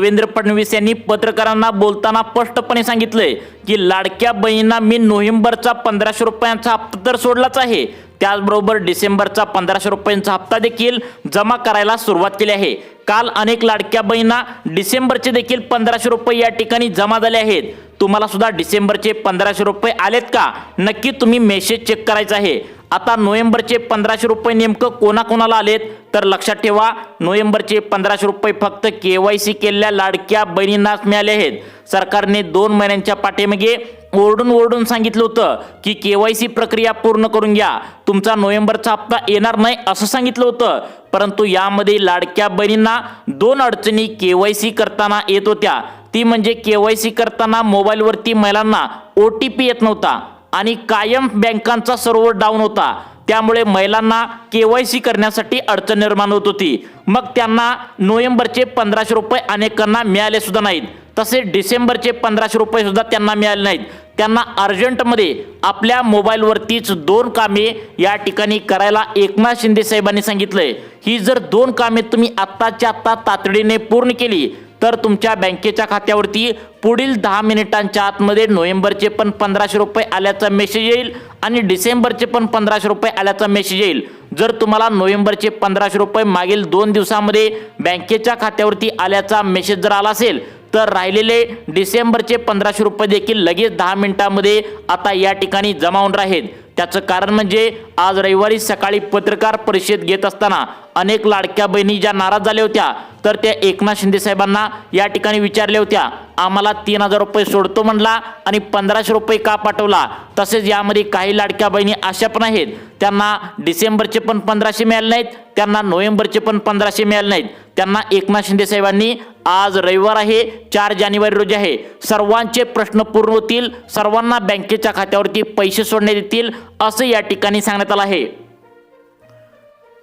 देवेंद्र फडणवीस यांनी पत्रकारांना बोलताना स्पष्टपणे सांगितलंय की लाडक्या बहिणींना मी नोव्हेंबरचा 1500 रुपयांचा हप्ता तर सोडलाच आहे, त्याचबरोबर डिसेंबरचा 1500 रुपयांचा हप्ता देखील जमा करायला सुरुवात केली आहे। काल अनेक लाडक्या बहिणींना डिसेंबरचे देखील 1500 रुपये या ठिकाणी जमा झाले आहेत। तुम्हाला सुद्धा डिसेंबरचे 1500 रुपये आलेत का, नक्की तुम्ही मेसेज चेक करायचा आहे। आता नोव्हेंबरचे 1500 रुपये नेमकं कोणाकोणाला आलेत तर लक्षात ठेवा, नोव्हेंबरचे 1500 रुपये फक्त केवायसी केलेल्या लाडक्या बहिणींनाच मिळाले आहेत। सरकारने 2 महिन्यांच्या पाठीमागे ओरडून सांगितलं होतं की केवायसी प्रक्रिया पूर्ण करून घ्या, तुमचा नोव्हेंबरचा हप्ता येणार नाही असं सांगितलं होतं। परंतु यामध्ये लाडक्या बहिणींना 2 अडचणी केवायसी करताना येत होत्या। ती म्हणजे केवायसी करताना मोबाईलवरती महिलांना OTP येत नव्हता आणि कायम बँकांचा सर्व्हर डाऊन होता, त्यामुळे महिलांना केवायसी करण्यासाठी अडचण निर्माण होत होती। मग त्यांना नोव्हेंबरचे 1500 रुपये अनेकांना मिळाले सुद्धा नाहीत, तसेच डिसेंबरचे 1500 रुपये सुद्धा त्यांना मिळाले नाहीत। त्यांना अर्जंटमध्ये आपल्या मोबाईलवरतीच 2 कामे या ठिकाणी करायला एकनाथ शिंदे साहेबांनी सांगितलंय। ही जर 2 कामे तुम्ही आत्ताच्या आत्ता तातडीने पूर्ण केली तर तुमच्या बँकेच्या खात्यावरती पुढील 10 मिनिटांच्या आतमध्ये नोव्हेंबरचे पण 1500 रुपये आल्याचा मेसेज येईल आणि डिसेंबरचे पण 1500 रुपये आल्याचा मेसेज येईल। जर तुम्हाला नोव्हेंबरचे 1500 रुपये मागील 2 दिवसांमध्ये बँकेच्या खात्यावरती आल्याचा मेसेज जर आला असेल तर राहिलेले डिसेंबरचे 1500 रुपये देखील लगेच 10 मिनिटांमध्ये आता या ठिकाणी जमा होऊन राहील। त्याचं कारण म्हणजे आज रविवारी सकाळी पत्रकार परिषद घेत असताना अनेक लाडक्या बहिणी ज्या नाराज झाल्या होत्या तर त्या एकनाथ शिंदे साहेबांना या ठिकाणी विचारल्या होत्या, आम्हाला 3000 रुपये सोडतो म्हणला आणि 1500 रुपये का पाठवला। तसेच यामध्ये काही लाडक्या बहिणी अशा पण आहेत त्यांना डिसेंबरचे पण 1500 मिळाले नाहीत, त्यांना नोव्हेंबरचे पण 1500 मिळाले नाहीत। त्यांना एकनाथ शिंदे साहेबांनी आज रविवार आहे 4 जानेवारी रोजी आहे, सर्वांचे प्रश्न पूर्ण होतील, सर्वांना बँकेच्या खात्यावरती पैसे सोडण्यात येतील असं या ठिकाणी सांगण्यात आलं आहे।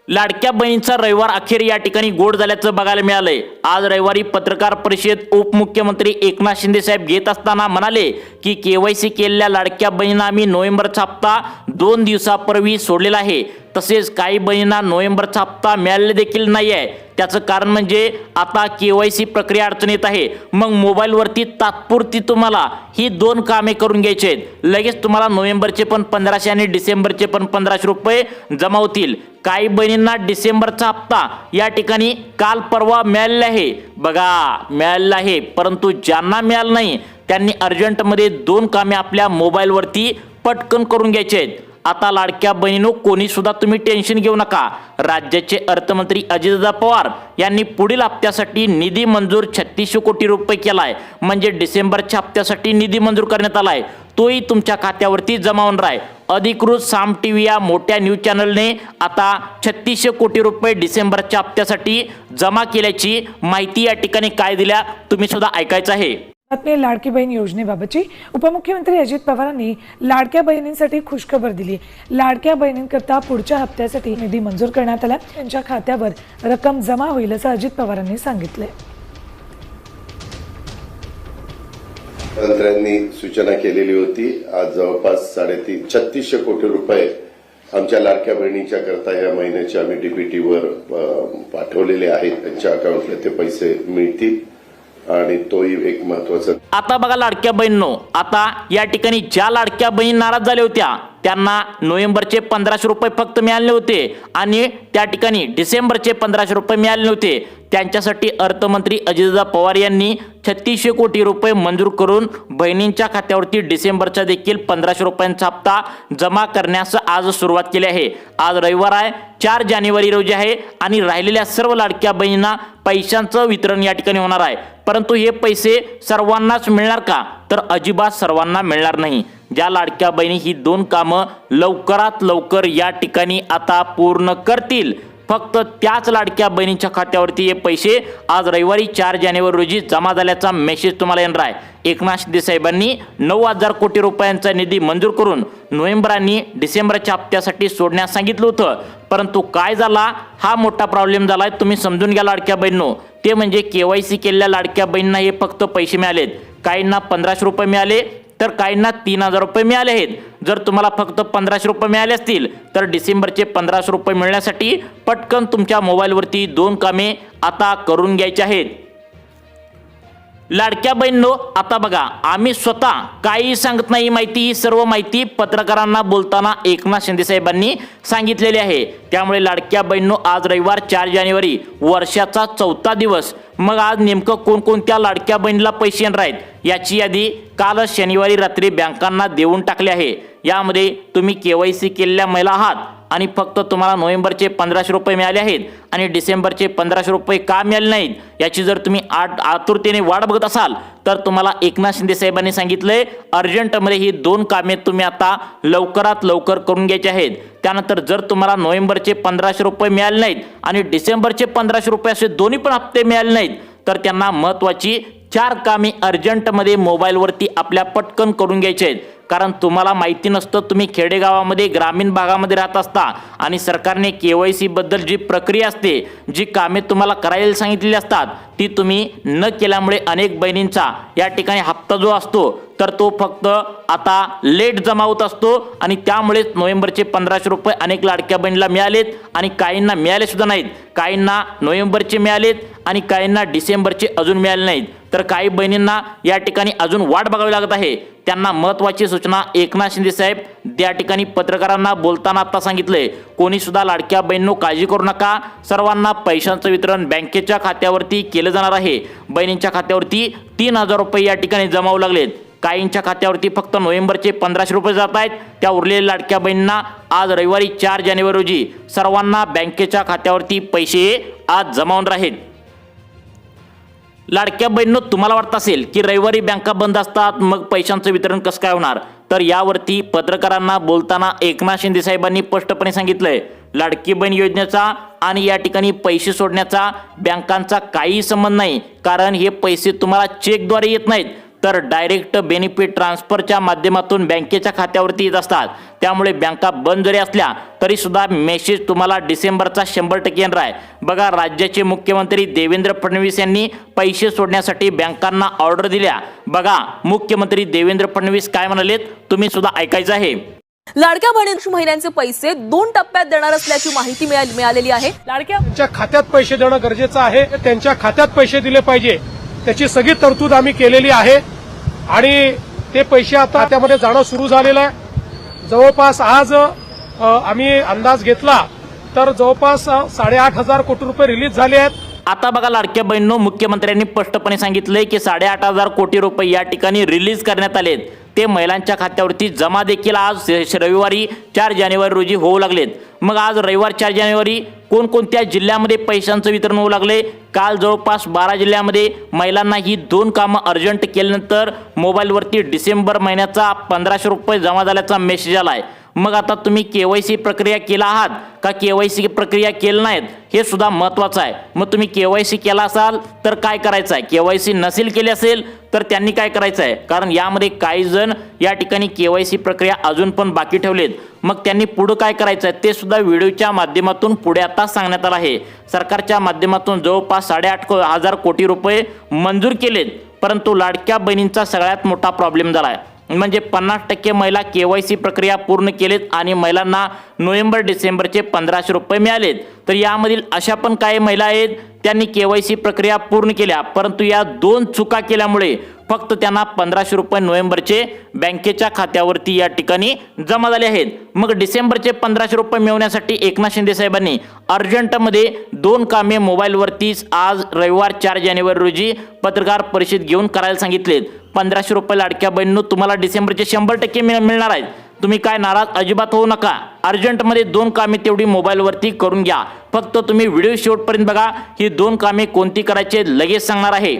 लाडक्या बहिणींचा रविवार अखेर या ठिकाणी गोड झाल्याचं बघायला मिळालंय। आज रविवारी पत्रकार परिषद उपमुख्यमंत्री एकनाथ शिंदे साहेब घेत असताना म्हणाले की केवायसी केलेल्या लाडक्या बहिणींना आम्ही नोव्हेंबरचा हप्ता 2 दिवसापूर्वी सोडलेला आहे, तसेच काही बहिणींना नोव्हेंबरचा हप्ता मिळालेला देखील नाही आहे। त्याचं कारण म्हणजे आता केवायसी प्रक्रिया अडचणीत आहे। मग मोबाईलवरती तात्पुरती तुम्हाला ही 2 कामे करून घ्यायची आहेत, लगेच तुम्हाला नोव्हेंबरचे पण 1500 आणि डिसेंबरचे पण 1500 रुपये जमा होतील। काही बहिणींना डिसेंबरचा हप्ता या ठिकाणी काल परवा मिळालेला आहे, बघा मिळालेला आहे, परंतु ज्यांना मिळालं नाही त्यांनी अर्जंटमध्ये 2 कामे आपल्या मोबाईलवरती पटकन करून घ्यायचे आहेत। आता लाडक्या बहिणींनो कोणी सुद्धा तुम्ही टेन्शन घेऊ नका। राज्याचे अर्थमंत्री अजितदादा पवार यांनी पुढील हप्त्यासाठी निधी मंजूर 3600 कोटी रुपये केलाय, म्हणजे डिसेंबरच्या हप्त्यासाठी निधी मंजूर करण्यात आलाय, तोही तुमच्या खात्यावरती जमा होणार आहे। अधिकृत साम टीव्ही या मोठ्या न्यूज चॅनलने आता 3600 कोटी रुपये डिसेंबरच्या हप्त्यासाठी जमा केल्याची माहिती या ठिकाणी काय दिल्या तुम्ही सुद्धा ऐकायचं आहे। लाडकी बहीण योजनेबाबतची उपमुख्यमंत्री अजित पवारांनी लाडक्या बहिणींसाठी खुशखबर दिली। लाडक्या बहिणींकरता पुढच्या हप्त्यासाठी निधी मंजूर करण्यात आला, त्यांच्या खात्यावर रक्कम जमा होईल असं अजित पवारांनी सांगितलंय। मंत्र्यांनी सूचना केलेली होती, आज जवळपास 3600 कोटी रुपये आमच्या लाडक्या बहिणींच्या करता या महिन्याचे आम्ही डीबीटीवर पाठवलेले आहेत, त्यांच्या अकाउंटला ते पैसे मिळतील आणि तोही एक महत्वाचा। आता बघा लाडक्या बहिणींनो, आता या ठिकाणी ज्या लाडक्या बहिणी नाराज झाल्या होत्या त्यांना नोव्हेंबरचे 1500 रुपये फक्त मिळाले होते आणि त्या ठिकाणी डिसेंबरचे 1500 रुपये मिळाले नव्हते, त्यांच्यासाठी अर्थमंत्री अजितदादा पवार यांनी 3600 कोटी रुपये मंजूर करून बहिणींच्या खात्यावरती डिसेंबरचा देखील 1500 रुपयांचा हप्ता जमा करण्यास आज सुरुवात केली आहे। आज रविवार आहे 4 जानेवारी रोजी आहे आणि राहिलेल्या सर्व लाडक्या बहिणींना पैशांचं वितरण या ठिकाणी होणार आहे। परंतु हे पैसे सर्वांनाच मिळणार का, तर अजिबात सर्वांना मिळणार नाही। ज्या लाडक्या बहिणी ही 2 कामं लवकरात लवकर या ठिकाणी आता पूर्ण करतील, फक्त त्याच लाडक्या बहिणींच्या खात्यावरती हे पैसे आज रविवारी 4 जानेवारी रोजी जमा झाल्याचा मेसेज तुम्हाला येणार आहे। एकनाथ शिंदे साहेबांनी 9000 कोटी रुपयांचा निधी मंजूर करून नोव्हेंबर आणि डिसेंबरच्या हप्त्यासाठी सोडण्यास सांगितलं होतं, परंतु काय झाला हा मोठा प्रॉब्लेम झालाय, तुम्ही समजून घ्या लाडक्या बहिणींनो। ते म्हणजे केवायसी केलेल्या लाडक्या बहिणींना हे फक्त पैसे मिळालेत, काहींना 1500 रुपये मिळाले तर काहींना 3000 रुपये मिळाले आहेत। जर तुम्हाला फक्त 1500 रुपये मिळाले असतील तर डिसेंबरचे 1500 रुपये मिळण्यासाठी पटकन तुमच्या मोबाईलवरती 2 कामे आता करून घ्यायची आहेत। लाडक्या बहिणींनो, आता बघा, आम्ही स्वतः काही सांगत नाही माहिती, ही सर्व माहिती पत्रकारांना बोलताना एकनाथ शिंदे साहेबांनी सांगितलेली आहे. त्यामुळे लाडक्या बहिणींनो, आज रविवार 4 जानेवारी, वर्षाचा 4था दिवस. मग आज नेमकं कोणकोणत्या लाडक्या बहिणीला पैसे येणार आहेत याची यादी कालच शनिवारी रात्री बँकांना देऊन टाकली आहे. यामध्ये तुम्ही KYC केलेल्या महिला आहात आणि फक्त तुम्हाला नोव्हेंबरचे 1500 रुपये मिळाले आहेत आणि डिसेंबरचे 1500 रुपये का मिळाले नाहीत याची जर तुम्ही आतुरतेने वाट बघत असाल तर तुम्हाला एकनाथ शिंदे साहेबांनी सांगितलंय अर्जंटमध्ये ही 2 कामे तुम्ही आता लवकरात लवकर करून घ्यायची आहेत. त्यानंतर जर तुम्हाला नोव्हेंबरचे 1500 रुपये मिळाले नाहीत आणि डिसेंबरचे 1500 रुपये असे दोन्ही पण हप्ते मिळाले नाहीत तर त्यांना महत्त्वाची 4 कामे अर्जंटमध्ये मोबाईलवरती आपल्या पटकन करून घ्यायचे आहेत. कारण तुम्हाला माहिती नसतं, तुम्ही खेडेगावामध्ये ग्रामीण भागामध्ये राहत असता आणि सरकारने KYC बद्दल जी प्रक्रिया असते, जी कामे तुम्हाला करायला सांगितलेली असतात ती तुम्ही न केल्यामुळे अनेक बहिणींचा या ठिकाणी हप्ता जो असतो तर तो फक्त आता लेट जमा होत असतो आणि त्यामुळेच नोव्हेंबरचे 1500 रुपये अनेक लाडक्या बहिणीला मिळालेत आणि काहींना मिळाले सुद्धा नाहीत. काहींना नोव्हेंबरचे मिळालेत आणि काहींना डिसेंबरचे अजून मिळाले नाहीत. तर काही बहिणींना या ठिकाणी अजून वाट बघावी लागत आहे. त्यांना महत्त्वाची सूचना एकनाथ शिंदे साहेब त्या ठिकाणी पत्रकारांना बोलताना आता सांगितले, कोणी सुद्धा लाडक्या बहिणींनो काळजी करू नका, सर्वांना पैशांचं वितरण बँकेच्या खात्यावरती केलं जाणार आहे. बहिणींच्या खात्यावरती 3000 रुपये या ठिकाणी जमा होऊ लागलेत. काहींच्या खात्यावरती फक्त नोव्हेंबरचे 1500 रुपये जात आहेत. त्या उरलेल्या लाडक्या बहिणींना आज रविवारी 4 जानेवारी रोजी सर्वांना बँकेच्या खात्यावरती पैसे आज जमा होणार आहेत. लाडक्या बहिणींनो, तुम्हाला वाटत असेल की रविवारी बँका बंद असतात, मग पैशांचं वितरण कसं काय होणार, तर यावरती पत्रकारांना बोलताना एकनाथ शिंदे साहेबांनी स्पष्टपणे सांगितलंय, लाडकी बहीण योजनेचा आणि या ठिकाणी पैसे सोडण्याचा बँकांचा काही संबंध नाही. कारण हे पैसे तुम्हाला चेकद्वारे येत नाहीत तर डायरेक्ट बेनिफिट ट्रान्सफरच्या माध्यमातून बँकेच्या खात्यावरती येत असतात. त्यामुळे बँका बंद जरी असल्या तरी सुद्धा मेसेज तुम्हाला डिसेंबरचा 100% येणार आहे. बघा, राज्याचे मुख्यमंत्री देवेंद्र फडणवीस यांनी पैसे सोडण्यासाठी बँकांना ऑर्डर दिल्या. बघा, मुख्यमंत्री देवेंद्र फडणवीस काय म्हणालेत, तुम्ही सुद्धा ऐकायचं आहे. लाडक्या बहिणी महिन्यांचे पैसे 2 टप्प्यात देणार असल्याची माहिती मिळालेली आहे. त्यांच्या खात्यात पैसे देणं गरजेचं आहे. त्यांच्या खात्यात पैसे दिले पाहिजे, त्याची सगळी तरतूद आम्ही केलेली आहे आणि ते पैसे आता त्यामध्ये जाणं सुरू झालेलं आहे. जवळपास आज आम्ही अंदाज घेतला तर जवळपास 8,500 कोटी रुपये रिलीज झाले आहेत. आता बघा लाडक्या बहिणींनो, मुख्यमंत्र्यांनी स्पष्टपणे सांगितलंय की 8,500 कोटी रुपये या ठिकाणी रिलीज करण्यात आलेत. ते महिलांच्या खात्यावरती जमा देखील आज रविवारी 4 जानेवारी रोजी होऊ लागलेत. मग आज रविवार 4 जानेवारी कोणकोणत्या जिल्ह्यामध्ये पैशांचं वितरण होऊ लागले, काल जवळपास 12 जिल्ह्यामध्ये महिलांना ही 2 कामं अर्जंट केल्यानंतर मोबाईलवरती डिसेंबर महिन्याचा 1500 रुपये जमा झाल्याचा मेसेज आलाय. मग आता तुम्ही KYC प्रक्रिया केला आहात का KYC प्रक्रिया केली नाहीत हे सुद्धा महत्त्वाचं आहे. मग तुम्ही KYC केला असाल तर काय करायचं आहे, KYC नसेल केली असेल तर त्यांनी काय करायचं आहे, कारण यामध्ये काही जण या ठिकाणी KYC प्रक्रिया अजून पण बाकी ठेवलेत. मग त्यांनी पुढे काय करायचं आहे ते सुद्धा व्हिडिओच्या माध्यमातून पुढे आता सांगण्यात आलं आहे. सरकारच्या माध्यमातून जवळपास 8,500 कोटी रुपये मंजूर केलेत, परंतु लाडक्या बहिणींचा सगळ्यात मोठा प्रॉब्लेम झाला आहे. म्हणजे 50% महिला KYC प्रक्रिया पूर्ण केलेत आणि महिलांना नोव्हेंबर डिसेंबरचे 1500 रुपये मिळालेत. तर यामधील अशा पण काही महिला आहेत त्यांनी KYC प्रक्रिया पूर्ण केल्या, परंतु या 2 चुका केल्यामुळे फक्त त्यांना 1500 रुपये नोव्हेंबरचे बँकेच्या खात्यावरती या ठिकाणी जमा झाले आहेत. मग डिसेंबरचे 1500 रुपये मिळवण्यासाठी एकनाथ शिंदे साहेबांनी अर्जंटमध्ये 2 कामे मोबाईलवरतीच आज रविवार 4 जानेवारी रोजी पत्रकार परिषद घेऊन करायला सांगितलेत. 1500 रुपये लाडक्या बहिणींनो तुम्हाला डिसेंबरचे 100% मिळणार आहेत. तुम्ही काय नाराज अजिबात होऊ नका. अर्जंटमध्ये 2 कामे तेवढी मोबाईलवरती करून घ्या. फक्त तुम्ही व्हिडिओ शेवटपर्यंत बघा. ही 2 कामे कोणती करायचे लगेच सांगणार आहे.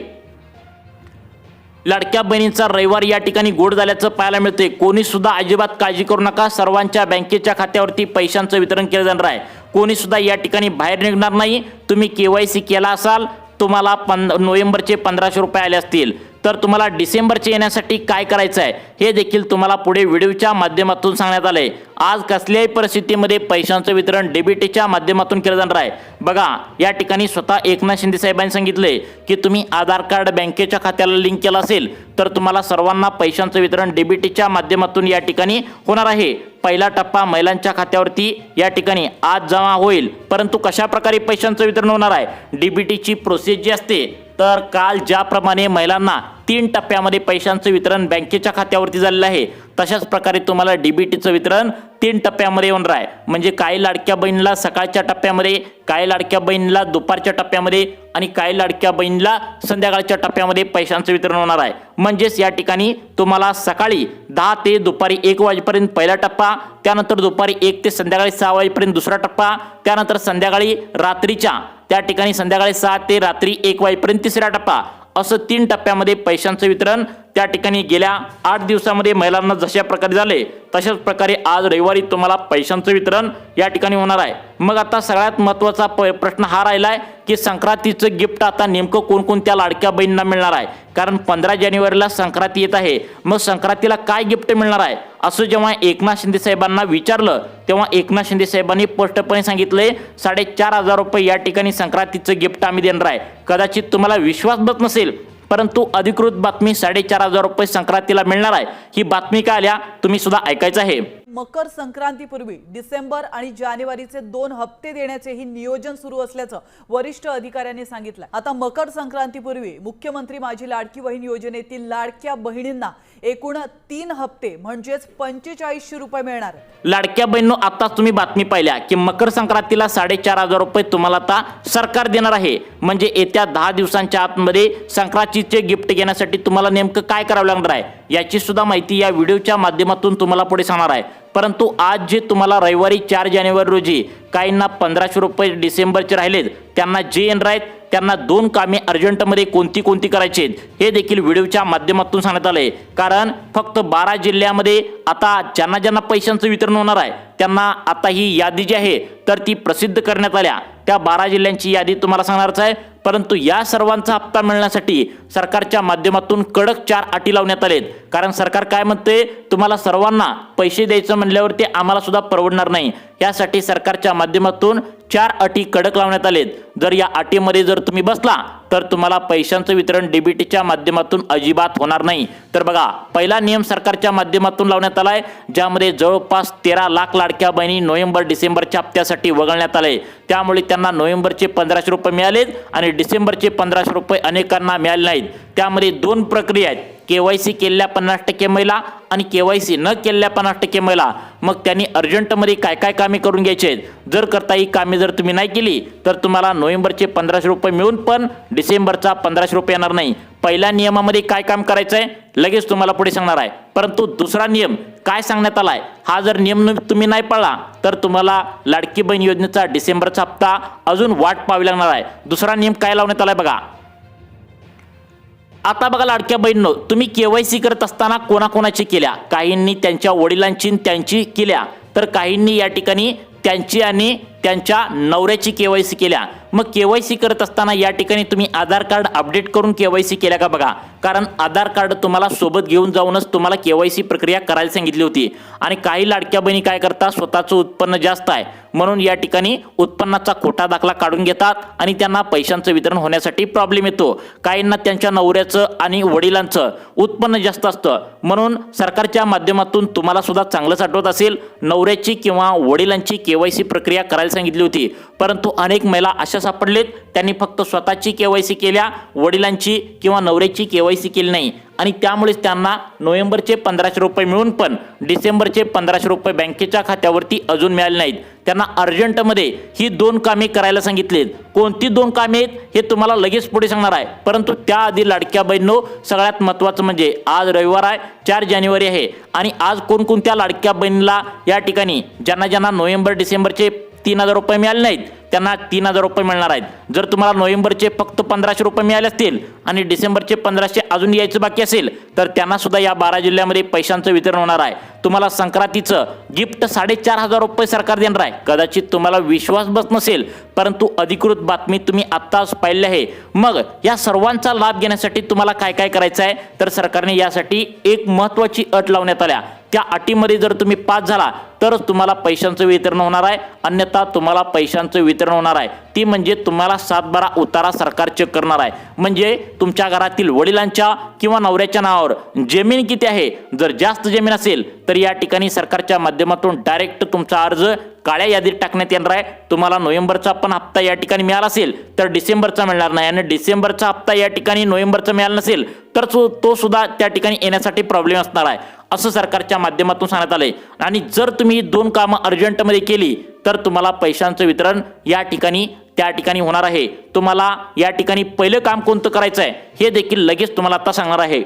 लाडक्या बहिणींचा रविवार या ठिकाणी गोड झाल्याचं पाहायला मिळते. कोणी सुद्धा अजिबात काळजी करू नका. सर्वांच्या बँकेच्या खात्यावरती पैशांचं वितरण केलं जाणार आहे. कोणी सुद्धा या ठिकाणी बाहेर निघणार नाही. तुम्ही KYC केला असाल, तुम्हाला नोव्हेंबरचे 1500 रुपये आले असतील, तर तुम्हाला डिसेंबरचे येण्यासाठी काय करायचं आहे हे देखील तुम्हाला पुढे व्हिडिओच्या माध्यमातून सांगण्यात आलंय. आज कसल्याही परिस्थितीमध्ये पैशांचं वितरण DBTच्या माध्यमातून केलं जाणार आहे. बघा, या ठिकाणी स्वतः एकनाथ शिंदे साहेबांनी सांगितले की तुम्ही आधार कार्ड बँकेच्या खात्याला लिंक केलं असेल तर तुम्हाला सर्वांना पैशांचं वितरण DBTच्या माध्यमातून या ठिकाणी होणार आहे. पहिला टप्पा महिलांच्या खात्यावरती या ठिकाणी आज जमा होईल, परंतु कशा प्रकारे पैशांचं वितरण होणार आहे, DBTची प्रोसेस जी असते तर काल ज्याप्रमाणे महिलांना 3 टप्प्यामध्ये पैशांचं वितरण बँकेच्या खात्यावरती झालेलं आहे, तशाच प्रकारे तुम्हाला डीबीटीचं वितरण 3 टप्प्यामध्ये होणार आहे. म्हणजे काही लाडक्या बहिणीला सकाळच्या टप्प्यामध्ये, काही लाडक्या बहिणीला दुपारच्या टप्प्यामध्ये आणि काही लाडक्या बहिणीला संध्याकाळच्या टप्प्यामध्ये पैशांचं वितरण होणार आहे. म्हणजेच या ठिकाणी तुम्हाला सकाळी 10 ते दुपारी 1 वाजेपर्यंत पहिला टप्पा, त्यानंतर दुपारी 1 ते संध्याकाळी 6 वाजेपर्यंत दुसरा टप्पा, त्यानंतर संध्याकाळी रात्रीच्या त्या ठिकाणी संध्याकाळी 6 ते रात्री 1 वाजेपर्यंत तिसरा टप्पा, असं 3 टप्प्यामध्ये पैशांचं वितरण त्या ठिकाणी गेल्या 8 दिवसामध्ये महिलांना जशा प्रकारे झाले तशाच प्रकारे आज रविवारी तुम्हाला पैशांचं वितरण या ठिकाणी होणार आहे. मग आता सगळ्यात महत्त्वाचा प्रश्न हा राहिलाय की संक्रांतीचं गिफ्ट आता नेमकं कोणकोणत्या लाडक्या बहिणींना मिळणार आहे. कारण 15 जानेवारीला संक्रांती येत आहे. मग संक्रांतीला काय गिफ्ट मिळणार आहे असं जेव्हा एकनाथ शिंदे साहेबांना विचारलं तेव्हा एकनाथ शिंदे साहेबांनी स्पष्टपणे सांगितले 4,500 रुपये या ठिकाणी संक्रांतीचं गिफ्ट आम्ही देणार आहे. कदाचित तुम्हाला विश्वास बसत नसेल, परंतु अधिकृत बातमी 4,500 रुपये संक्रांतीला मिळणार आहे. ही बातमी काय आल्या तुम्ही सुद्धा ऐकायचं आहे. मकर संक्रांतीपूर्वी डिसेंबर आणि जानेवारीचे 2 हप्ते देण्याचेही नियोजन सुरू असल्याचं वरिष्ठ अधिकाऱ्यांनी सांगितलं. आता मकर संक्रांतीपूर्वी मुख्यमंत्री माझी लाडकी बहीण योजनेतील लाडक्या बहिणींना एकूण 3 हप्ते म्हणजेच 4500 रुपये मिळणार. लाडक्या बहिणींनो, आता तुम्ही बातमी पाहिल्या की मकर संक्रांतीला 4,500 रुपये तुम्हाला आता सरकार देणार आहे. म्हणजे येत्या 10 दिवसांच्या आतमध्ये संक्रांतीचे गिफ्ट घेण्यासाठी तुम्हाला नेमकं काय करावं लागणार आहे याची सुद्धा माहिती या व्हिडिओच्या माध्यमातून तुम्हाला पुढे सांगणार आहे. परंतु आज जे तुम्हाला रविवारी 4 जानेवारी रोजी काहींना 1500 रुपये डिसेंबरचे राहिलेत त्यांना जे येणार आहेत त्यांना 2 कामे अर्जंटमध्ये कोणती करायची आहेत हे देखील व्हिडिओच्या माध्यमातून सांगण्यात आले. कारण फक्त 12 जिल्ह्यामध्ये आता ज्यांना पैशांचं वितरण होणार आहे त्यांना आता ही यादी जी आहे तर ती प्रसिद्ध करण्यात आल्या. त्या 12 जिल्ह्यांची यादी तुम्हाला सांगणारच आहे. परंतु या सर्वांचा हप्ता मिळण्यासाठी सरकारच्या माध्यमातून कडक 4 अटी लावण्यात आलेत. कारण सरकार काय म्हणते, तुम्हाला सर्वांना पैसे द्यायचं म्हणल्यावर ते आम्हाला सुद्धा परवडणार नाही. यासाठी सरकारच्या माध्यमातून 4 अटी कडक लावण्यात आलेत. जर या अटीमध्ये जर तुम्ही बसला तर तुम्हाला पैशांचं वितरण डीबीटीच्या माध्यमातून अजिबात होणार नाही. तर बघा, पहिला नियम सरकारच्या माध्यमातून लावण्यात आलाय ज्यामध्ये जवळपास 13 लाख लाडक्या बहिणी नोव्हेंबर डिसेंबरच्या हप्त्यासाठी वगळण्यात आले. त्यामुळे त्यांना नोव्हेंबरचे 1500 रुपये मिळालेत आणि डिसेंबरचे 1500 रुपये अनेकांना मिळाले नाहीत. त्यामध्ये 2 प्रक्रिया आहेत, केवायसी केलेल्या 50% महिला आणि केवायसी न केलेल्या 50% महिला. मग त्यांनी अर्जंटमध्ये काय कामे करून घ्यायचे आहेत. जर करता ही कामे जर तुम्ही नाही केली तर तुम्हाला नोव्हेंबरचे 1500 रुपये मिळून पण डिसेंबरचा 1500 रुपये येणार नाही. पहिल्या नियमामध्ये काय काम करायचं आहे लगेच तुम्हाला पुढे सांगणार आहे. परंतु दुसरा नियम काय सांगण्यात आलाय, हा जर नियम तुम्ही नाही पाळला तर तुम्हाला लाडकी बहीण योजनेचा डिसेंबरचा हप्ता अजून वाट पाहावी लागणार आहे. दुसरा नियम काय लावण्यात आलाय बघा. आता बघा लाडक्या बहिणींनो, तुम्ही केवायसी करत असताना कोणाकोणाची केल्या, काहींनी त्यांच्या वडिलांची त्यांची केल्या तर काहींनी या ठिकाणी त्यांची आणि त्यांच्या नवऱ्याची केवायसी केल्या. मग केवायसी करत असताना या ठिकाणी तुम्ही आधार कार्ड अपडेट करून केवायसी केल्या का बघा. कारण आधार कार्ड तुम्हाला सोबत घेऊन जाऊनच तुम्हाला केवायसी प्रक्रिया करायला सांगितली होती. आणि काही लाडक्या बहिणी काय करतात, स्वतःचं उत्पन्न जास्त आहे म्हणून या ठिकाणी उत्पन्नाचा खोटा दाखला काढून घेतात आणि त्यांना पैशांचं वितरण होण्यासाठी प्रॉब्लेम येतो. काहींना त्यांच्या नवऱ्याचं आणि वडिलांचं उत्पन्न जास्त असतं. म्हणून सरकारच्या माध्यमातून तुम्हाला सुद्धा चांगलंच आठवत असेल, नवऱ्याची किंवा वडिलांची केवायसी प्रक्रिया करायला सांगितली होती. परंतु अनेक महिला अशा सापडलेत त्यांनी फक्त स्वतःची केवायसी केल्या, वडिलांची किंवा नवऱ्याची केवायसी केली नाही आणि त्यामुळेच त्यांना नोव्हेंबरचे 1500 रुपये मिळून पण डिसेंबरचे 1500 रुपये बँकेच्या खात्यावरती अजून मिळाले नाहीत. त्यांना अर्जंटमध्ये ही 2 कामे करायला सांगितलीत. कोणती 2 कामे आहेत हे तुम्हाला लगेच पुढे सांगणार आहे. परंतु त्याआधी लाडक्या बहिणींनो, सगळ्यात महत्त्वाचं म्हणजे आज रविवार आहे, 4 जानेवारी आहे आणि आज कोणकोणत्या लाडक्या बहिणीला या ठिकाणी ज्यांना नोव्हेंबर डिसेंबरचे 3000 रुपये मिळाले नाहीत त्यांना 3000 रुपये मिळणार आहेत. जर तुम्हाला नोव्हेंबरचे फक्त 1500 रुपये मिळाले असतील आणि डिसेंबरचे 1500 अजून यायचं बाकी असेल तर त्यांना सुद्धा या 12 जिल्ह्यामध्ये पैशांचं वितरण होणार आहे. तुम्हाला संक्रांतीचं गिफ्ट 4500 रुपये सरकार देणार आहे. कदाचित तुम्हाला विश्वास बसत नसेल, परंतु अधिकृत बातमी तुम्ही आत्ताच पाहिली आहे. मग या सर्वांचा लाभ घेण्यासाठी तुम्हाला काय करायचं आहे तर सरकारने यासाठी एक महत्त्वाची अट लावण्यात आल्या. त्या अटीमध्ये जर तुम्ही पास झाला तरच तुम्हाला पैशांचं वितरण होणार आहे, अन्यथा तुम्हाला पैशांचं वितरण होणार आहे. ती म्हणजे तुम्हाला 7/12 उतारा सरकार चेक करणार आहे. म्हणजे तुमच्या घरातील वडिलांच्या किंवा नवऱ्याच्या नावावर जमीन किती आहे, जर जास्त जमीन असेल तर या ठिकाणी सरकारच्या माध्यमातून डायरेक्ट तुमचा अर्ज काळ्या यादीत टाकण्यात येणार आहे. तुम्हाला नोव्हेंबरचा पण हप्ता या ठिकाणी मिळाला असेल तर डिसेंबरचा मिळणार नाही, आणि डिसेंबरचा हप्ता या ठिकाणी नोव्हेंबरचा मिळाला नसेल तर तो सुद्धा त्या ठिकाणी येण्यासाठी प्रॉब्लेम असणार आहे, असं सरकारच्या माध्यमातून सांगण्यात आलंय. आणि जर तुम्ही 2 कामं अर्जंटमध्ये केली तर तुम्हाला पैशांचं वितरण या ठिकाणी त्या ठिकाणी होणार आहे. तुम्हाला या ठिकाणी पहिलं काम कोणतं करायचं आहे हे देखील लगेच तुम्हाला आता सांगणार आहे.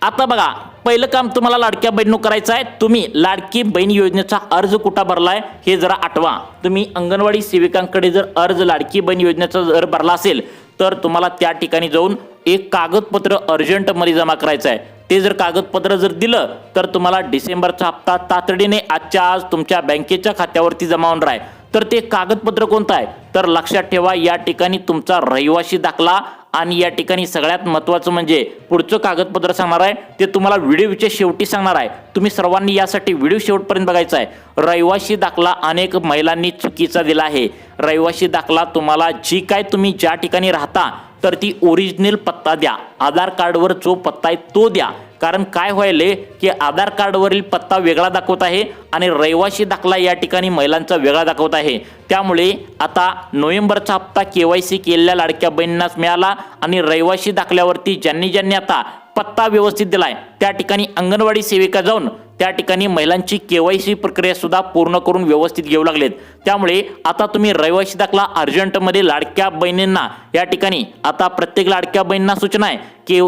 आता बघा, पहिलं काम तुम्हाला लाडक्या बहिणींनो करायचं आहे. तुम्ही लाडकी बहीण योजनेचा अर्ज कुठं भरलाय हे जरा आठवा. तुम्ही अंगणवाडी सेविकांकडे जर अर्ज लाडकी बहीण योजनेचा जर भरला असेल तर तुम्हाला त्या ठिकाणी जाऊन एक कागदपत्र अर्जंटमध्ये जमा करायचं आहे. ते जर कागदपत्र जर दिलं तर तुम्हाला डिसेंबरचा हप्ता तातडीने आजच्या आज तुमच्या बँकेच्या खात्यावरती जमा होणार आहे. तर ते कागदपत्र कोणतं आहे तर लक्षात ठेवा, या ठिकाणी तुमचा रहिवासी दाखला, आणि या ठिकाणी सगळ्यात महत्त्वाचं म्हणजे पुढचं कागदपत्र सांगणार आहे ते तुम्हाला व्हिडिओच्या शेवटी सांगणार आहे. तुम्ही सर्वांनी यासाठी व्हिडिओ शेवटपर्यंत बघायचा आहे. रहिवासी दाखला अनेक महिलांनी चुकीचा दिला आहे. रहिवासी दाखला तुम्हाला जी काय तुम्ही ज्या ठिकाणी राहता तर ती ओरिजिनल पत्ता द्या. आधार कार्डवर जो पत्ता आहे तो द्या. कारण काय व्हायले की आधार कार्डवरील पत्ता वेगळा दाखवत आहे आणि रहिवासी दाखला या ठिकाणी महिलांचा वेगळा दाखवत आहे. त्यामुळे आता नोव्हेंबरचा हप्ता KYC केलेल्या लाडक्या बहिणींनाच मिळाला, आणि रहिवासी दाखल्यावरती ज्यांनी आता पत्ता व्यवस्थित दिलाय त्या ठिकाणी अंगणवाडी सेविका जाऊन त्या ठिकाणी महिलांची KYC प्रक्रिया सुद्धा पूर्ण करून व्यवस्थित घेऊ लागलेत. त्यामुळे आता तुम्ही रहिवासी दाखला अर्जंटमध्ये लाडक्या बहिणींना या ठिकाणी आता प्रत्येक लाडक्या बहिणींना सूचना आहे की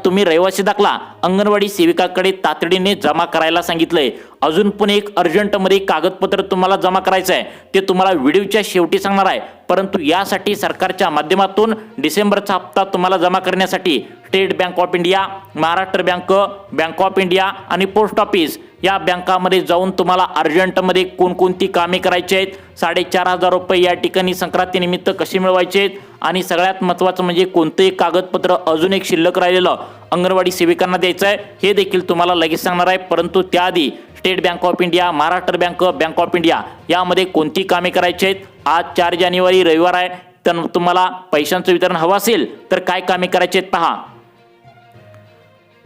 तुम्ही रहिवासी दाखला अंगणवाडी सेविकाकडे तातडीने जमा करायला सांगितलंय. अजून पण एक अर्जंटमध्ये कागदपत्र तुम्हाला जमा करायचं आहे, ते तुम्हाला व्हिडिओच्या शेवटी सांगणार आहे. परंतु यासाठी सरकारच्या माध्यमातून डिसेंबरचा हप्ता तुम्हाला जमा करण्यासाठी state bank of India, Maharashtra bank, bank of India आणि पोस्ट ऑफिस या बँकामध्ये जाऊन तुम्हाला अर्जंटमध्ये कोणकोणती कामे करायची आहेत, 4,500 रुपये या ठिकाणी संक्रांतीनिमित्त कसे मिळवायचे आहेत, आणि सगळ्यात महत्त्वाचं म्हणजे कोणतेही कागदपत्र अजून एक शिल्लक राहिलेलं अंगणवाडी सेविकांना द्यायचं आहे हे देखील तुम्हाला लगेच सांगणार आहे. परंतु त्याआधी state bank of India, Maharashtra bank, bank of India यामध्ये कोणती कामे करायची आहेत. आज 4 जानेवारी रविवार आहे, तर तुम्हाला पैशांचं वितरण हवं असेल तर काय कामे करायची आहेत पहा.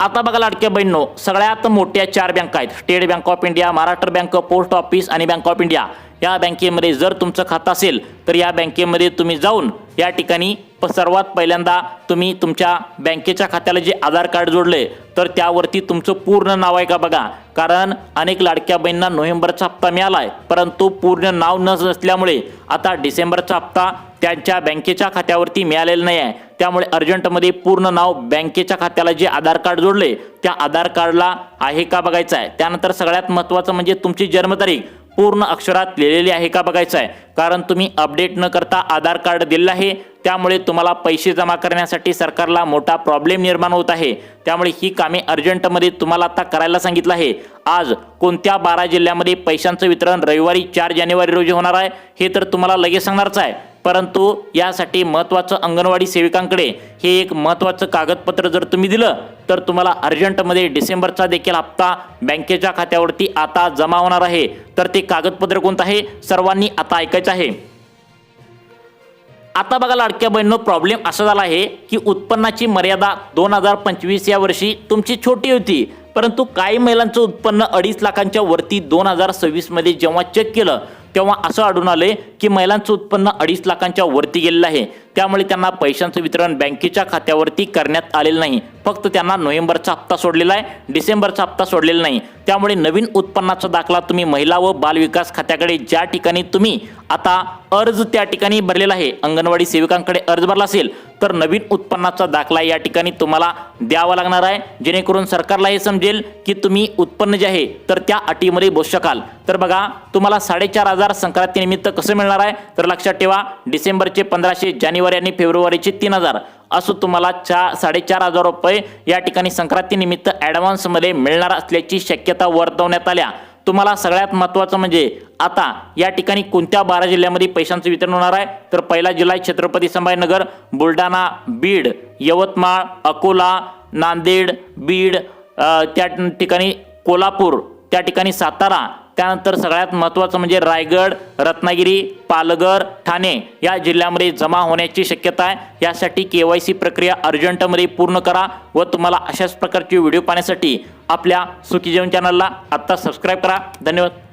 आता बघा लाडक्या बहिणींनो, सगळ्यात मोठ्या 4 बँका आहेत, state bank of India, Maharashtra bank, post office आणि बँक ऑफ इंडिया. या बँकेमध्ये जर तुमचं खातं असेल तर या बँकेमध्ये तुम्ही जाऊन या ठिकाणी सर्वात पहिल्यांदा तुम्ही तुमच्या बँकेच्या खात्याला जे आधार कार्ड जोडले तर त्यावरती तुमचं पूर्ण नाव आहे का बघा. कारण अनेक लाडक्या बहिणींना नोव्हेंबरचा हप्ता मिळाला आहे, परंतु पूर्ण नाव नसल्यामुळे आता डिसेंबरचा हप्ता त्यांच्या बँकेच्या खात्यावरती मिळालेलं नाही आहे. त्यामुळे अर्जंटमध्ये पूर्ण नाव बँकेच्या खात्याला जे आधार कार्ड जोडले त्या आधार कार्डला आहे का बघायचं आहे. त्यानंतर सगळ्यात महत्त्वाचं म्हणजे तुमची जन्मतारीख पूर्ण अक्षरात लिहिलेली आहे का बघायचं आहे. कारण तुम्ही अपडेट न करता आधार कार्ड दिलेलं आहे, त्यामुळे तुम्हाला पैसे जमा करण्यासाठी सरकारला मोठा प्रॉब्लेम निर्माण होत आहे. त्यामुळे ही कामे अर्जंटमध्ये तुम्हाला आता करायला सांगितलं आहे. आज कोणत्या 12 जिल्ह्यामध्ये पैशांचं वितरण रविवारी 4 जानेवारी रोजी होणार आहे हे तर तुम्हाला लगेच सांगणारच आहे. परंतु यासाठी महत्त्वाचं अंगणवाडी सेविकांकडे हे एक महत्त्वाचं कागदपत्र जर तुम्ही दिलं तर तुम्हाला अर्जंटमध्ये डिसेंबरचा देखील हप्ता बँकेच्या खात्यावरती आता जमा होणार आहे. तर ते कागदपत्र कोणतं आहे सर्वांनी आता ऐकायचं आहे. आता बघा लाडक्या बहिणींनो, प्रॉब्लेम असा झाला आहे की उत्पन्नाची मर्यादा 2025 या वर्षी तुमची छोटी होती, परंतु काही महिलांचं उत्पन्न 2.5 लाखांच्या वरती 2026 मध्ये जेव्हा चेक केलं तेव्हा असं आढळून आले की महिलांचं उत्पन्न 2.5 लाखांच्या वरती गेलेलं आहे. त्यामुळे त्यांना पैशांचं वितरण बँकेच्या खात्यावरती करण्यात आलेलं नाही. फक्त त्यांना नोव्हेंबरचा हप्ता सोडलेला आहे, डिसेंबरचा हप्ता सोडलेला नाही. त्यामुळे नवीन उत्पन्नाचा दाखला तुम्ही महिला व बाल विकास खात्याकडे ज्या ठिकाणी तुम्ही आता अर्ज त्या ठिकाणी भरलेला आहे, अंगणवाडी सेविकांकडे अर्ज भरला असेल तर नवीन उत्पन्नाचा दाखला या ठिकाणी तुम्हाला द्यावा लागणार आहे, जेणेकरून सरकारला हे समजेल की तुम्ही उत्पन्न जे आहे तर त्या अटीमध्ये बसू शकाल. तर बघा, तुम्हाला 4,500 संक्रांतीनिमित्त कसं मिळणार आहे तर लक्षात ठेवा, डिसेंबरचे 1500, जानेवारी आणि फेब्रुवारीचे 3,000 असं तुम्हाला 4,500 रुपये या ठिकाणी संक्रांतीनिमित्त ॲडव्हान्समध्ये मिळणार असल्याची शक्यता वर्तवण्यात आल्या. तुम्हाला सगळ्यात महत्त्वाचं म्हणजे आता या ठिकाणी कोणत्या 12 जिल्ह्यामध्ये पैशांचं वितरण होणार आहे तर पहिला जिल्हा छत्रपती संभाजीनगर, बुलढाणा, बीड, यवतमाळ, अकोला, नांदेड, बीड, त्या ठिकाणी कोल्हापूर, त्या ठिकाणी सातारा, त्यानंतर सगळ्यात महत्त्वाचं म्हणजे रायगड, रत्नागिरी, पालघर, ठाणे या जिल्ह्यामध्ये जमा होण्याची शक्यता आहे। यासाठी KYC प्रक्रिया अर्जंटमध्ये पूर्ण करा व तुम्हाला अशाच प्रकारचे व्हिडिओ पाहण्यासाठी आपल्या सुखी जीवन चॅनलला आत्ता सबस्क्राईब करा। धन्यवाद।